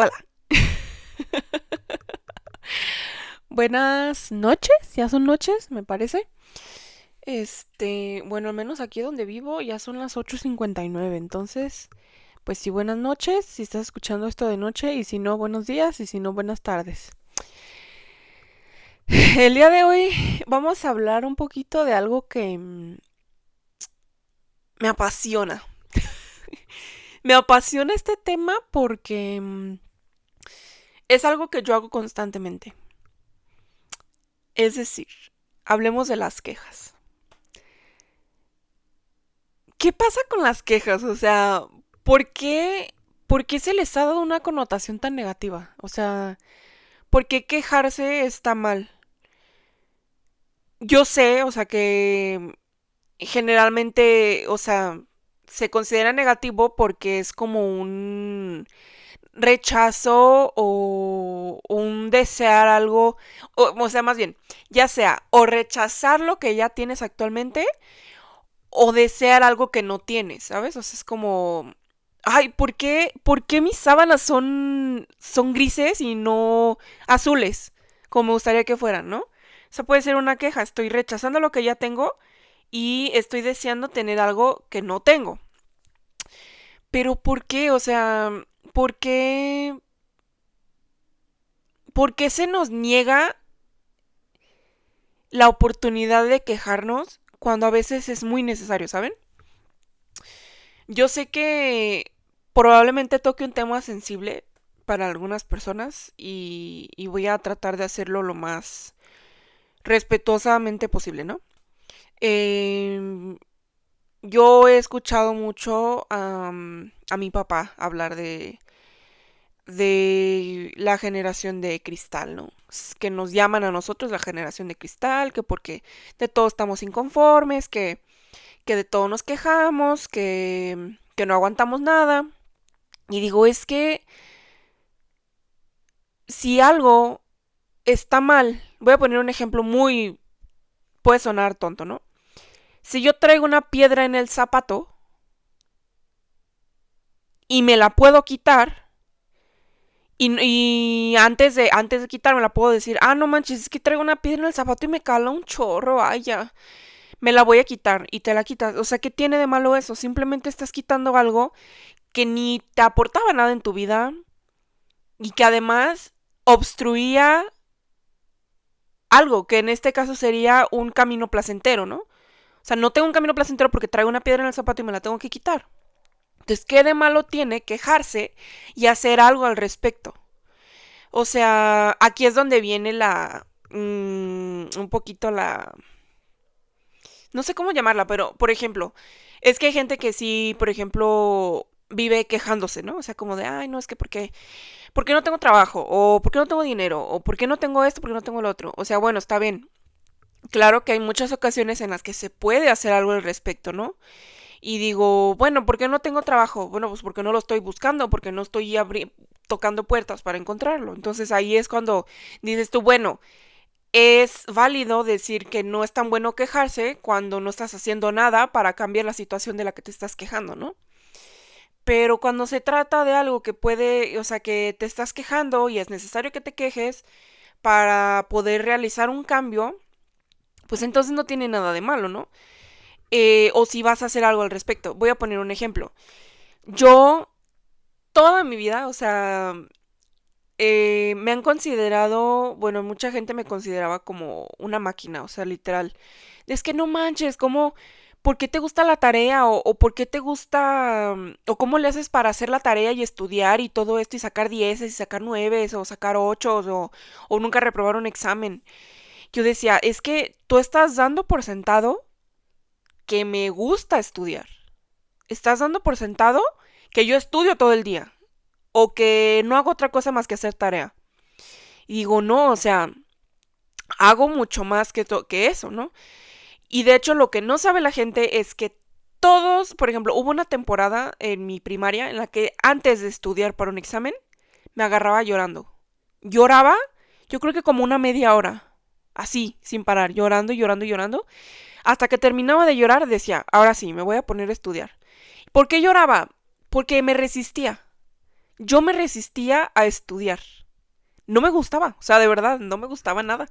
Hola. Buenas noches, ya son noches, me parece. Bueno, al menos aquí donde vivo ya son las 8:59, entonces, pues sí, buenas noches, si estás escuchando esto de noche, y si no, buenos días, y si no, buenas tardes. El día de hoy vamos a hablar un poquito de algo que me apasiona. Me apasiona este tema porque es algo que yo hago constantemente. Es decir, hablemos de las quejas. ¿Qué pasa con las quejas? O sea, ¿por qué, ¿por qué se les ha dado una connotación tan negativa? O sea, ¿por qué quejarse está mal? Yo sé, o sea, que generalmente, o sea, se considera negativo porque es como un rechazo o un desear algo, o sea, más bien, ya sea o rechazar lo que ya tienes actualmente o desear algo que no tienes, ¿sabes? O sea, es como, ay, por qué mis sábanas son grises y no azules, como me gustaría que fueran, ¿no? Eso puede ser una queja, estoy rechazando lo que ya tengo y estoy deseando tener algo que no tengo. Pero ¿por qué? O sea, ¿por qué, ¿por qué se nos niega la oportunidad de quejarnos cuando a veces es muy necesario, ¿saben? Yo sé que probablemente toque un tema sensible para algunas personas y voy a tratar de hacerlo lo más respetuosamente posible, ¿no? Eh, yo he escuchado mucho a mi papá hablar de la generación de cristal, ¿no? Que nos llaman a nosotros la generación de cristal, que porque de todo estamos inconformes, que de todo nos quejamos, que no aguantamos nada. Y digo, es que si algo está mal, voy a poner un ejemplo muy, puede sonar tonto, ¿no? Si yo traigo una piedra en el zapato y me la puedo quitar, y antes de quitarme la puedo decir, ah, no manches, es que traigo una piedra en el zapato y me cala un chorro, ay, ya, me la voy a quitar y te la quitas. O sea, ¿qué tiene de malo eso? Simplemente estás quitando algo que ni te aportaba nada en tu vida y que además obstruía algo, que en este caso sería un camino placentero, ¿no? O sea, no tengo un camino placentero porque traigo una piedra en el zapato y me la tengo que quitar. Entonces, ¿qué de malo tiene quejarse y hacer algo al respecto? O sea, aquí es donde viene un poquito la... No sé cómo llamarla, pero, por ejemplo, es que hay gente que sí, por ejemplo, vive quejándose, ¿no? O sea, como de, ay, no, es que ¿por qué no tengo trabajo? O ¿por qué no tengo dinero? O ¿por qué no tengo esto? ¿Por qué no tengo lo otro? O sea, bueno, está bien. Claro que hay muchas ocasiones en las que se puede hacer algo al respecto, ¿no? Y digo, bueno, ¿por qué no tengo trabajo? Bueno, pues porque no lo estoy buscando, porque no estoy tocando puertas para encontrarlo. Entonces ahí es cuando dices tú, bueno, es válido decir que no es tan bueno quejarse cuando no estás haciendo nada para cambiar la situación de la que te estás quejando, ¿no? Pero cuando se trata de algo que puede, o sea, que te estás quejando y es necesario que te quejes para poder realizar un cambio, pues entonces no tiene nada de malo, ¿no? O si vas a hacer algo al respecto. Voy a poner un ejemplo. Yo, toda mi vida, o sea, me han considerado, bueno, mucha gente me consideraba como una máquina, o sea, literal. Es que no manches, ¿cómo, por qué te gusta la tarea? O por qué te gusta, o cómo le haces para hacer la tarea y estudiar y todo esto y sacar dieces y sacar nueves o sacar ochos o nunca reprobar un examen. Yo decía, es que tú estás dando por sentado que me gusta estudiar. Estás dando por sentado que yo estudio todo el día o que no hago otra cosa más que hacer tarea. Y digo, no, o sea, hago mucho más que eso, ¿no? Y de hecho lo que no sabe la gente es que todos, por ejemplo, hubo una temporada en mi primaria en la que antes de estudiar para un examen me agarraba llorando. Lloraba, yo creo que como una media hora. Así, sin parar, llorando y llorando y llorando. Hasta que terminaba de llorar decía, ahora sí, me voy a poner a estudiar. ¿Por qué lloraba? Porque me resistía. yo me resistía a estudiar. No me gustaba, o sea, de verdad, no me gustaba nada.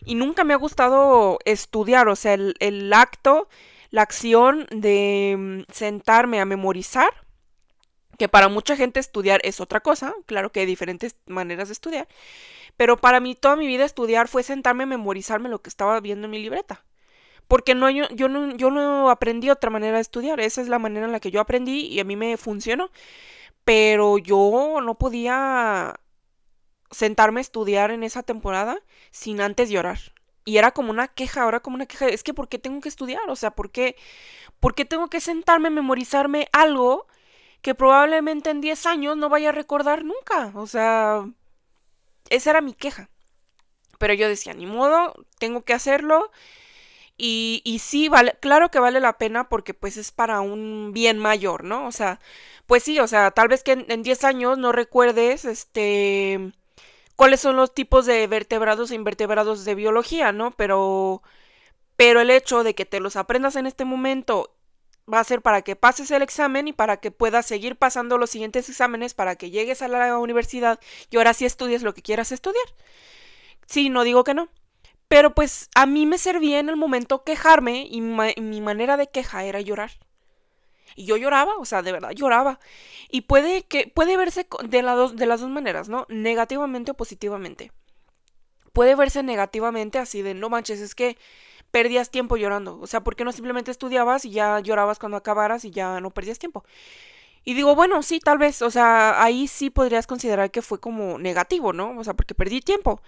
Y nunca me ha gustado estudiar, o sea, el acto, la acción de sentarme a memorizar, que para mucha gente estudiar es otra cosa, claro que hay diferentes maneras de estudiar, pero para mí toda mi vida estudiar fue sentarme a memorizarme lo que estaba viendo en mi libreta. Porque no, yo no aprendí otra manera de estudiar, esa es la manera en la que yo aprendí y a mí me funcionó, pero yo no podía sentarme a estudiar en esa temporada sin antes llorar. Y era como una queja, ahora como una queja, es que ¿por qué tengo que estudiar? O sea, por qué tengo que sentarme a memorizarme algo que probablemente en 10 años no vaya a recordar nunca? O sea, esa era mi queja. Pero yo decía, ni modo, tengo que hacerlo. Y sí, vale, claro que vale la pena porque pues es para un bien mayor, ¿no? O sea, pues sí, o sea, tal vez que en 10 años no recuerdes, cuáles son los tipos de vertebrados e invertebrados de biología, ¿no? Pero el hecho de que te los aprendas en este momento va a ser para que pases el examen y para que puedas seguir pasando los siguientes exámenes para que llegues a la universidad y ahora sí estudies lo que quieras estudiar. Sí, no digo que no. Pero pues a mí me servía en el momento quejarme y mi manera de queja era llorar. Y yo lloraba, o sea, de verdad lloraba. Y puede verse de las dos maneras, ¿no? Negativamente o positivamente. Puede verse negativamente así de no manches, es que perdías tiempo llorando. O sea, ¿por qué no simplemente estudiabas y ya llorabas cuando acabaras y ya no perdías tiempo? Y digo, bueno, sí, tal vez, o sea, ahí sí podrías considerar que fue como negativo, ¿no? O sea, porque perdí tiempo.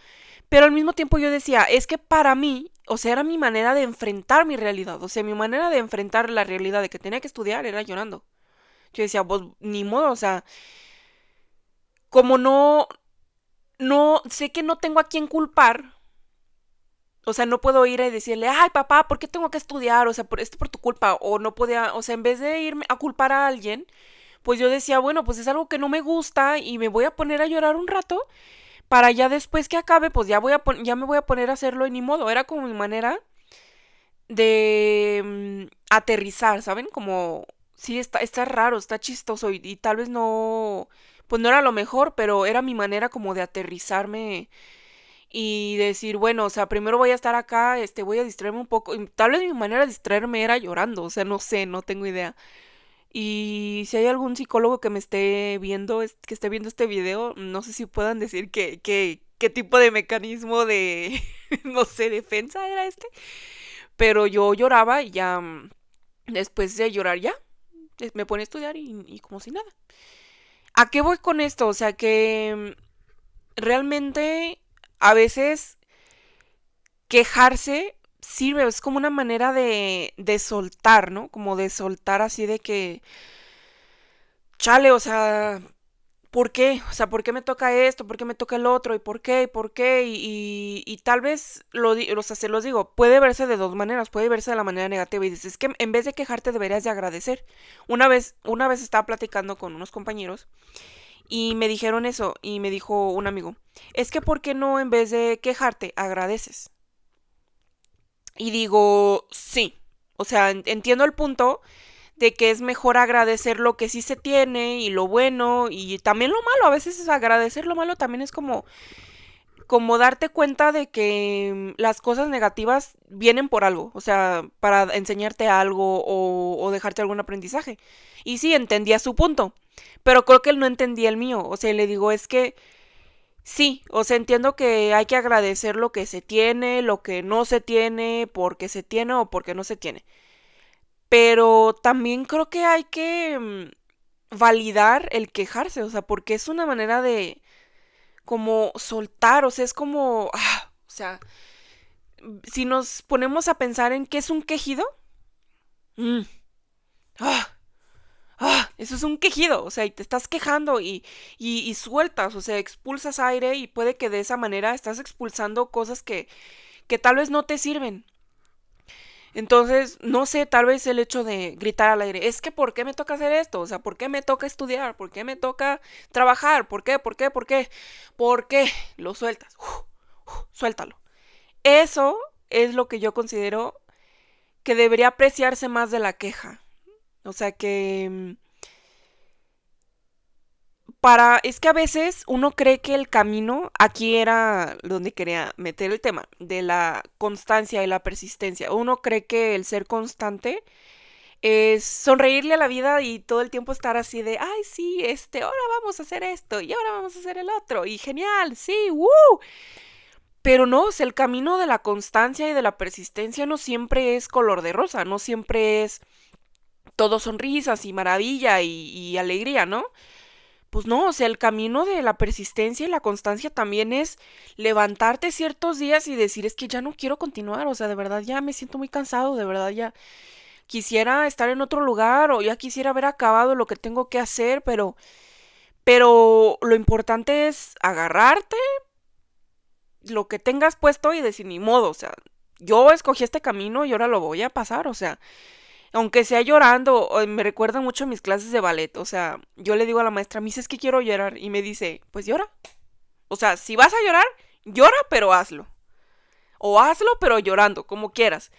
Pero al mismo tiempo yo decía, es que para mí, o sea, era mi manera de enfrentar mi realidad. O sea, mi manera de enfrentar la realidad de que tenía que estudiar era llorando. Yo decía, pues ni modo, o sea, como no, sé que no tengo a quién culpar. O sea, no puedo ir y decirle, ay papá, ¿por qué tengo que estudiar? O sea, esto por tu culpa. O no podía, o sea, en vez de irme a culpar a alguien, pues yo decía, bueno, pues es algo que no me gusta y me voy a poner a llorar un rato para ya después que acabe, pues ya me voy a poner a hacerlo y ni modo. Era como mi manera de aterrizar, ¿saben? Como, sí, está raro, está chistoso y tal vez no, pues no era lo mejor, pero era mi manera como de aterrizarme y decir, bueno, o sea, primero voy a estar acá, voy a distraerme un poco. Y tal vez mi manera de distraerme era llorando, o sea, no sé, no tengo idea. Y si hay algún psicólogo que me esté viendo, que esté viendo este video, no sé si puedan decir qué tipo de mecanismo de, no sé, defensa era este. Pero yo lloraba y ya, después de llorar ya, me pone a estudiar y como si nada. ¿A qué voy con esto? O sea que realmente a veces quejarse sirve, es como una manera de soltar, ¿no? Como de soltar así de que, chale, o sea, ¿por qué? O sea, ¿por qué me toca esto? ¿Por qué me toca el otro? ¿Y por qué? ¿Y por qué? Y tal vez, o sea, se los digo, puede verse de dos maneras, puede verse de la manera negativa y dices, es que en vez de quejarte deberías de agradecer. Una vez estaba platicando con unos compañeros y me dijeron eso y me dijo un amigo, es que ¿por qué no en vez de quejarte agradeces? Y digo, sí, o sea, entiendo el punto de que es mejor agradecer lo que sí se tiene y lo bueno y también lo malo. A veces es agradecer lo malo también es como darte cuenta de que las cosas negativas vienen por algo, o sea, para enseñarte algo o dejarte algún aprendizaje. Y sí, entendía su punto, pero creo que él no entendía el mío. O sea, le digo, es que sí, o sea, entiendo que hay que agradecer lo que se tiene, lo que no se tiene, porque se tiene o porque no se tiene. Pero también creo que hay que validar el quejarse, o sea, porque es una manera de como soltar, o sea, es como, o sea, si nos ponemos a pensar en qué es un quejido, mm, ah, eso es un quejido, o sea, y te estás quejando y sueltas, o sea, expulsas aire y puede que de esa manera estás expulsando cosas que tal vez no te sirven. Entonces, no sé, tal vez el hecho de gritar al aire, es que ¿por qué me toca hacer esto? O sea, ¿por qué me toca estudiar? ¿Por qué me toca trabajar? ¿Por qué? ¿Por qué? ¿Por qué? ¿Por qué? Lo sueltas. Suéltalo. Eso es lo que yo considero que debería apreciarse más de la queja. O sea que es que a veces uno cree que el camino, aquí era donde quería meter el tema, de la constancia y la persistencia. Uno cree que el ser constante es sonreírle a la vida y todo el tiempo estar así de, ay, sí, ahora vamos a hacer esto y ahora vamos a hacer el otro y genial, sí, ¡woo! Pero no, o sea, el camino de la constancia y de la persistencia no siempre es color de rosa, no siempre es todo sonrisas y maravilla y alegría, ¿no? Pues no, o sea, el camino de la persistencia y la constancia también es levantarte ciertos días y decir, es que ya no quiero continuar, o sea, de verdad ya me siento muy cansado, de verdad ya quisiera estar en otro lugar o ya quisiera haber acabado lo que tengo que hacer, pero lo importante es agarrarte lo que tengas puesto y decir, ni modo, o sea, yo escogí este camino y ahora lo voy a pasar, o sea, aunque sea llorando, me recuerda mucho mis clases de ballet, o sea, yo le digo a la maestra, me dice, es que quiero llorar, y me dice, pues llora, o sea, si vas a llorar, llora, pero hazlo, o hazlo, pero llorando, como quieras.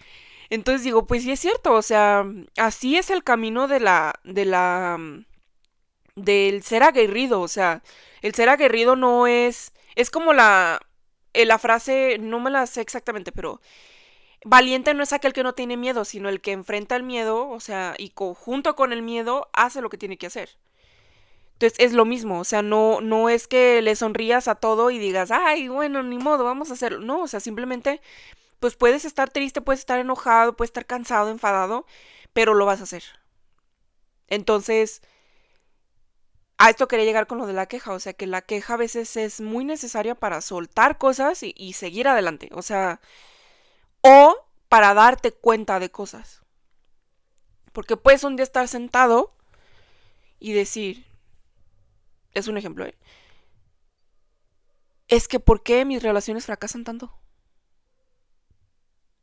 Entonces digo, pues sí es cierto, o sea, así es el camino del ser aguerrido, o sea, el ser aguerrido no es como la frase, no me la sé exactamente, pero valiente no es aquel que no tiene miedo, sino el que enfrenta el miedo, o sea, y junto con el miedo hace lo que tiene que hacer. Entonces es lo mismo, o sea, no es que le sonrías a todo y digas, ay, bueno, ni modo, vamos a hacerlo. No, o sea, simplemente, pues puedes estar triste, puedes estar enojado, puedes estar cansado, enfadado, pero lo vas a hacer. Entonces, a esto quería llegar con lo de la queja, o sea, que la queja a veces es muy necesaria para soltar cosas y seguir adelante, o sea, o para darte cuenta de cosas. Porque puedes un día estar sentado y decir, es un ejemplo, ¿eh? Es que ¿por qué mis relaciones fracasan tanto?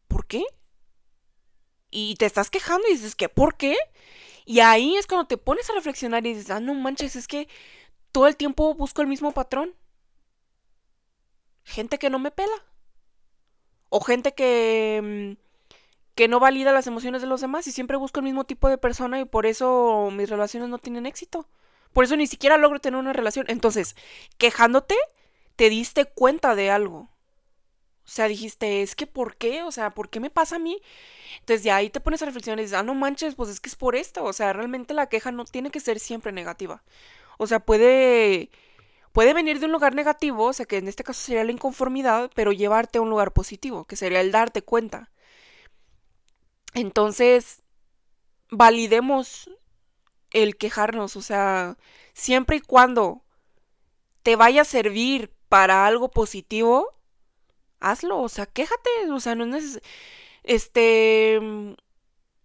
¿Por qué? Y te estás quejando y dices, ¿qué? ¿Por qué? Y ahí es cuando te pones a reflexionar y dices, ah, no manches, es que todo el tiempo busco el mismo patrón. Gente que no me pela. O gente que no valida las emociones de los demás y siempre busco el mismo tipo de persona y por eso mis relaciones no tienen éxito. Por eso ni siquiera logro tener una relación. Entonces, quejándote, te diste cuenta de algo. O sea, dijiste, es que ¿por qué? O sea, ¿por qué me pasa a mí? Entonces de ahí te pones a reflexionar y dices, ah, no manches, pues es que es por esto. O sea, realmente la queja no tiene que ser siempre negativa. O sea, puede venir de un lugar negativo, o sea, que en este caso sería la inconformidad, pero llevarte a un lugar positivo, que sería el darte cuenta. Entonces, validemos el quejarnos, o sea, siempre y cuando te vaya a servir para algo positivo, hazlo, o sea, quéjate, o sea, no es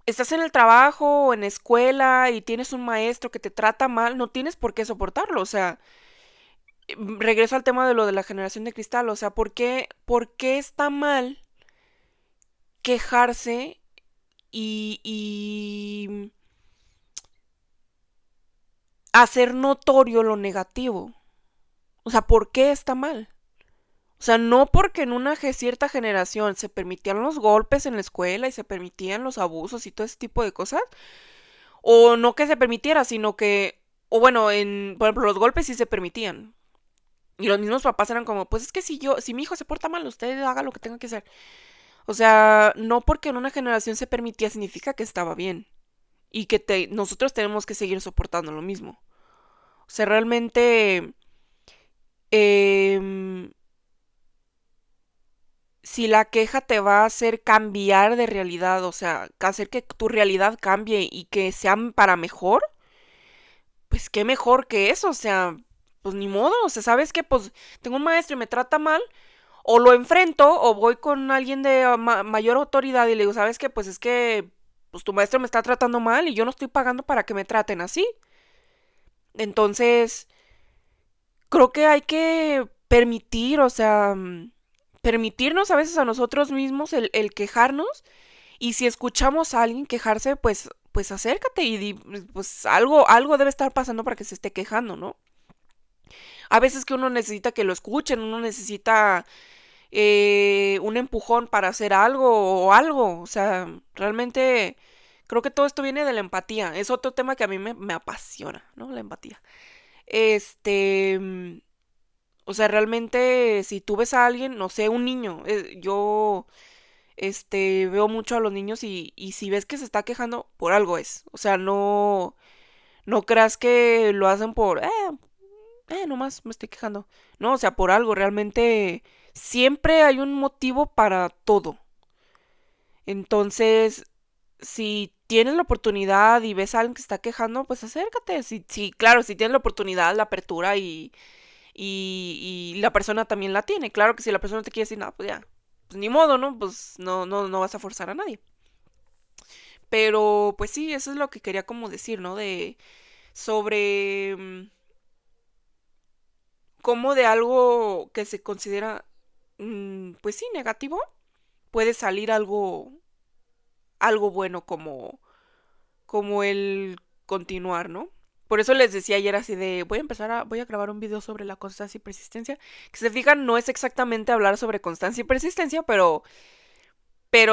estás en el trabajo o en la escuela y tienes un maestro que te trata mal, no tienes por qué soportarlo, o sea, regreso al tema de lo de la generación de cristal, o sea, ¿por qué está mal quejarse y hacer notorio lo negativo? O sea, ¿por qué está mal? O sea, no porque en una cierta generación se permitían los golpes en la escuela y se permitían los abusos y todo ese tipo de cosas, o no que se permitiera, sino que, o bueno, por ejemplo, los golpes sí se permitían. Y los mismos papás eran como, pues es que si mi hijo se porta mal, usted haga lo que tenga que hacer. O sea, no porque en una generación se permitía significa que estaba bien. Y que nosotros tenemos que seguir soportando lo mismo. O sea, realmente, em, si la queja te va a hacer cambiar de realidad, o sea, hacer que tu realidad cambie y que sea para mejor, pues qué mejor que eso, o sea, pues ni modo, o sea, sabes que pues tengo un maestro y me trata mal, o lo enfrento o voy con alguien de mayor autoridad y le digo, ¿sabes qué? Pues es que pues tu maestro me está tratando mal y yo no estoy pagando para que me traten así. Entonces, creo que hay que permitir, o sea, permitirnos a veces a nosotros mismos el quejarnos y si escuchamos a alguien quejarse, pues acércate y pues algo debe estar pasando para que se esté quejando, ¿no? A veces que uno necesita que lo escuchen, uno necesita un empujón para hacer algo o algo. O sea, realmente creo que todo esto viene de la empatía. Es otro tema que a mí me apasiona, ¿no? La empatía. Este, o sea, realmente si tú ves a alguien, no sé, un niño, yo, veo mucho a los niños y si ves que se está quejando, por algo es. O sea, no creas que lo hacen por, nomás me estoy quejando. No, o sea, por algo, realmente siempre hay un motivo para todo. Entonces, si tienes la oportunidad y ves a alguien que está quejando, pues acércate. Claro, si tienes la oportunidad, la apertura y la persona también la tiene. Claro que si la persona te quiere decir, nada, pues ya, pues ni modo, ¿no? Pues no vas a forzar a nadie. Pero, pues sí, eso es lo que quería como decir, ¿no? Sobre cómo de algo que se considera, pues sí, negativo, puede salir algo bueno como el continuar, ¿no? Por eso les decía ayer así de, voy a grabar un video sobre la constancia y persistencia. Que se fijan, no es exactamente hablar sobre constancia y persistencia, pero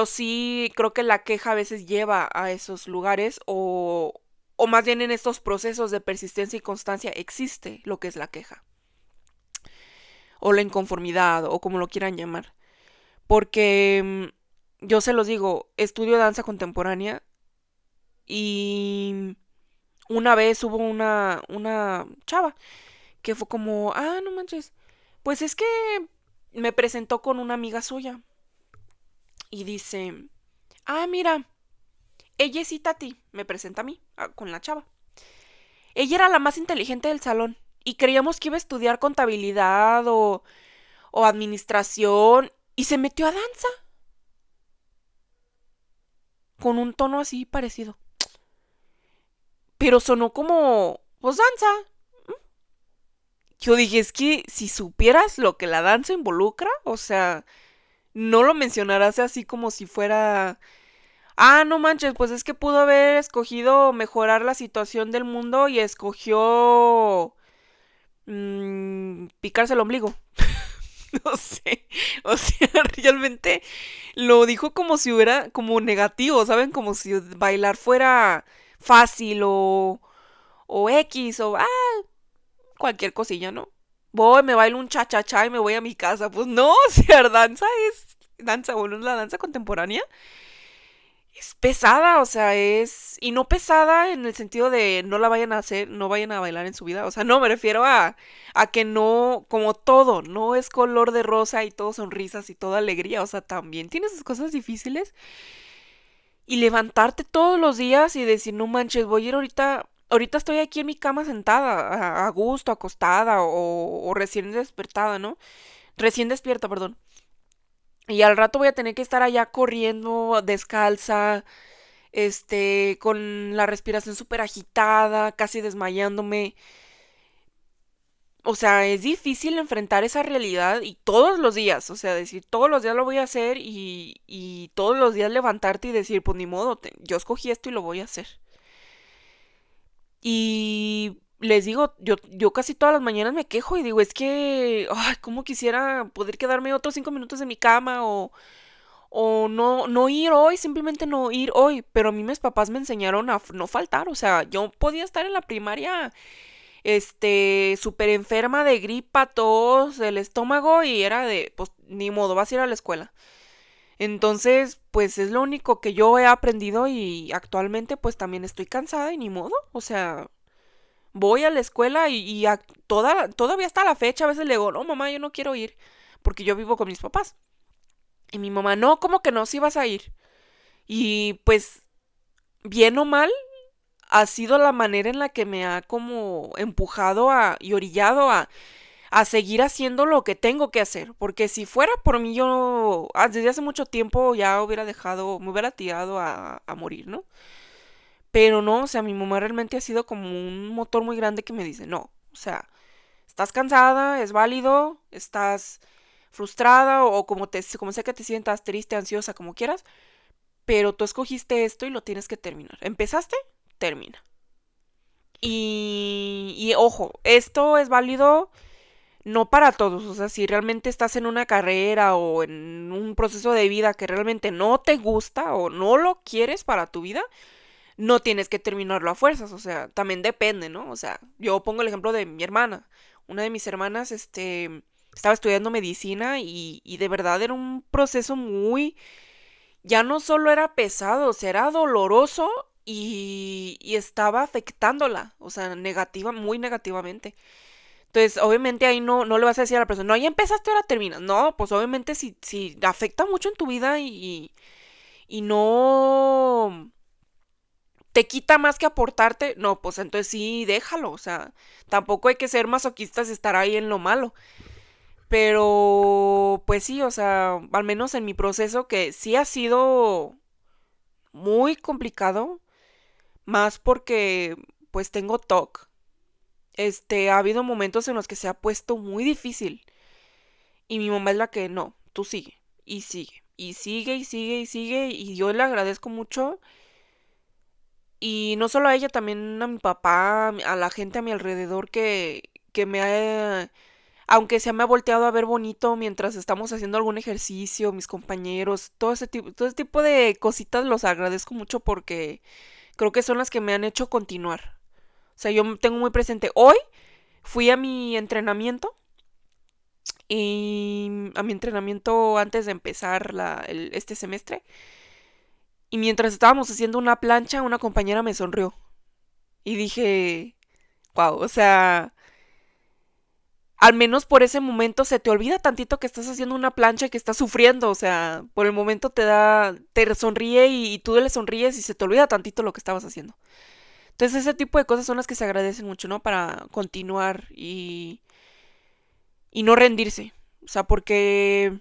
sí creo que la queja a veces lleva a esos lugares o más bien en estos procesos de persistencia y constancia existe lo que es la queja. O la inconformidad, o como lo quieran llamar. Porque yo se los digo, estudio danza contemporánea y una vez hubo una chava que fue como, no manches, pues es que me presentó con una amiga suya y dice, mira, ella es Itati, me presenta a mí, con la chava. Ella era la más inteligente del salón y creíamos que iba a estudiar contabilidad o administración y se metió a danza con un tono así parecido. Pero sonó como, pues danza. Yo dije, es que si supieras lo que la danza involucra, o sea, no lo mencionarás así como si fuera, no manches, pues es que pudo haber escogido mejorar la situación del mundo y escogió picarse el ombligo. No sé, o sea, realmente lo dijo como si hubiera, como negativo, ¿saben? Como si bailar fuera fácil o X o cualquier cosilla, ¿no? Voy, me bailo un cha-cha-cha y me voy a mi casa. Pues no, o sea, danza, bueno, la danza contemporánea es pesada, o sea, y no pesada en el sentido de no la vayan a hacer, no vayan a bailar en su vida, o sea, no, me refiero a que no, como todo, no es color de rosa y todo sonrisas y toda alegría, o sea, también tiene sus cosas difíciles y levantarte todos los días y decir, no manches, voy a ir ahorita estoy aquí en mi cama sentada, a gusto, acostada o recién despertada, ¿no? Recién despierta, perdón. Y al rato voy a tener que estar allá corriendo, descalza, con la respiración súper agitada, casi desmayándome. O sea, es difícil enfrentar esa realidad y todos los días, o sea, decir, todos los días lo voy a hacer y todos los días levantarte y decir, pues ni modo, yo escogí esto y lo voy a hacer. Y les digo, yo casi todas las mañanas me quejo y digo, es que, ay, cómo quisiera poder quedarme otros 5 minutos en mi cama o no ir hoy, simplemente no ir hoy. Pero a mí mis papás me enseñaron a no faltar, o sea, yo podía estar en la primaria, súper enferma de gripa, tos, el estómago y era de, pues ni modo, vas a ir a la escuela. Entonces, pues es lo único que yo he aprendido y actualmente pues también estoy cansada y ni modo, o sea, voy a la escuela todavía hasta la fecha a veces le digo, no mamá, yo no quiero ir porque yo vivo con mis papás. Y mi mamá, no, ¿cómo que no? Sí vas a ir. Y pues, bien o mal, ha sido la manera en la que me ha como empujado y orillado a seguir haciendo lo que tengo que hacer. Porque si fuera por mí, yo desde hace mucho tiempo ya hubiera dejado, me hubiera tirado a morir, ¿no? Pero no, o sea, mi mamá realmente ha sido como un motor muy grande que me dice, no, o sea, estás cansada, es válido, estás frustrada o como sea que te sientas triste, ansiosa, como quieras, pero tú escogiste esto y lo tienes que terminar. ¿Empezaste? Termina. Y ojo, esto es válido no para todos, o sea, si realmente estás en una carrera o en un proceso de vida que realmente no te gusta o no lo quieres para tu vida, no tienes que terminarlo a fuerzas, o sea, también depende, ¿no? O sea, yo pongo el ejemplo de mi hermana. Una de mis hermanas, estaba estudiando medicina y de verdad era un proceso muy, ya no solo era pesado, o sea, era doloroso y estaba afectándola, o sea, muy negativamente. Entonces, obviamente ahí no le vas a decir a la persona, no, ya empezaste, ahora terminas. No, pues obviamente si afecta mucho en tu vida y no te quita más que aportarte, no, pues entonces sí, déjalo, o sea, tampoco hay que ser masoquistas y estar ahí en lo malo. Pero, pues sí, o sea, al menos en mi proceso que sí ha sido muy complicado, más porque pues tengo TOC. Ha habido momentos en los que se ha puesto muy difícil y mi mamá es la que no, tú sigue y sigue y sigue y sigue y sigue y yo le agradezco mucho y no solo a ella, también a mi papá, a la gente a mi alrededor que me ha, aunque se me ha volteado a ver bonito mientras estamos haciendo algún ejercicio, mis compañeros, todo ese tipo de cositas los agradezco mucho porque creo que son las que me han hecho continuar. O sea, yo tengo muy presente, hoy fui a mi entrenamiento y a mi entrenamiento antes de empezar este semestre y mientras estábamos haciendo una plancha, una compañera me sonrió y dije, wow, o sea, al menos por ese momento se te olvida tantito que estás haciendo una plancha y que estás sufriendo, o sea, por el momento te sonríe y tú le sonríes y se te olvida tantito lo que estabas haciendo. Entonces ese tipo de cosas son las que se agradecen mucho, ¿no? Para continuar y no rendirse. O sea, porque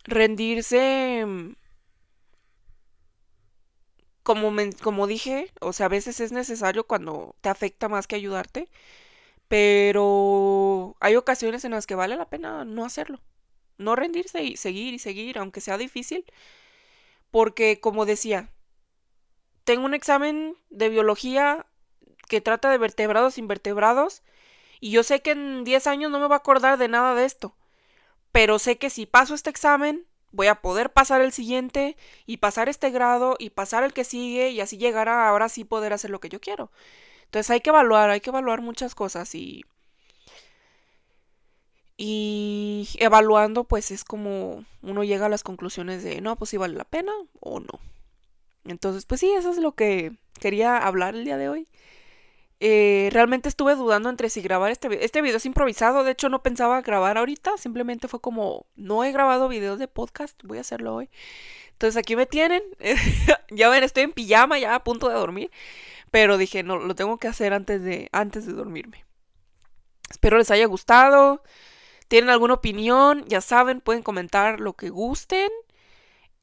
rendirse, como dije, o sea, a veces es necesario cuando te afecta más que ayudarte, pero hay ocasiones en las que vale la pena no hacerlo. No rendirse y seguir, aunque sea difícil, porque como decía, tengo un examen de biología que trata de vertebrados e invertebrados y yo sé que en 10 años no me va a acordar de nada de esto, pero sé que si paso este examen voy a poder pasar el siguiente y pasar este grado y pasar el que sigue y así llegar a ahora sí poder hacer lo que yo quiero. Entonces hay que evaluar muchas cosas y evaluando pues es como uno llega a las conclusiones de no, pues si vale la pena o no. Entonces, pues sí, eso es lo que quería hablar el día de hoy. Realmente estuve dudando entre si grabar este video. Este video es improvisado, de hecho no pensaba grabar ahorita, simplemente fue como, no he grabado videos de podcast, voy a hacerlo hoy. Entonces aquí me tienen, ya ven, estoy en pijama, ya a punto de dormir, pero dije, no, lo tengo que hacer antes de dormirme. Espero les haya gustado. ¿Tienen alguna opinión? Ya saben, pueden comentar lo que gusten.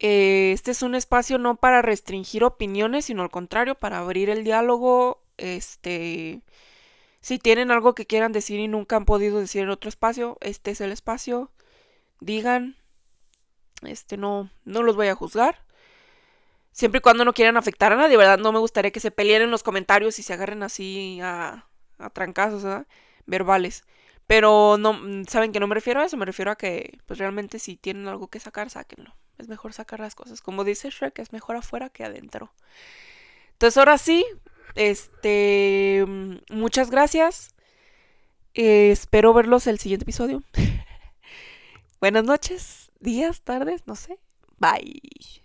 Este es un espacio no para restringir opiniones, sino al contrario, para abrir el diálogo. Si tienen algo que quieran decir y nunca han podido decir en otro espacio, este es el espacio. Digan, no los voy a juzgar. Siempre y cuando no quieran afectar a nadie, ¿verdad? No me gustaría que se peleen en los comentarios y se agarren así a trancazos, ¿verdad? Verbales. Pero no, saben que no me refiero a eso, me refiero a que, pues realmente si tienen algo que sacar, sáquenlo. Es mejor sacar las cosas. Como dice Shrek, es mejor afuera que adentro. Entonces ahora sí, muchas gracias. Espero verlos el siguiente episodio. Buenas noches, días, tardes, no sé. Bye.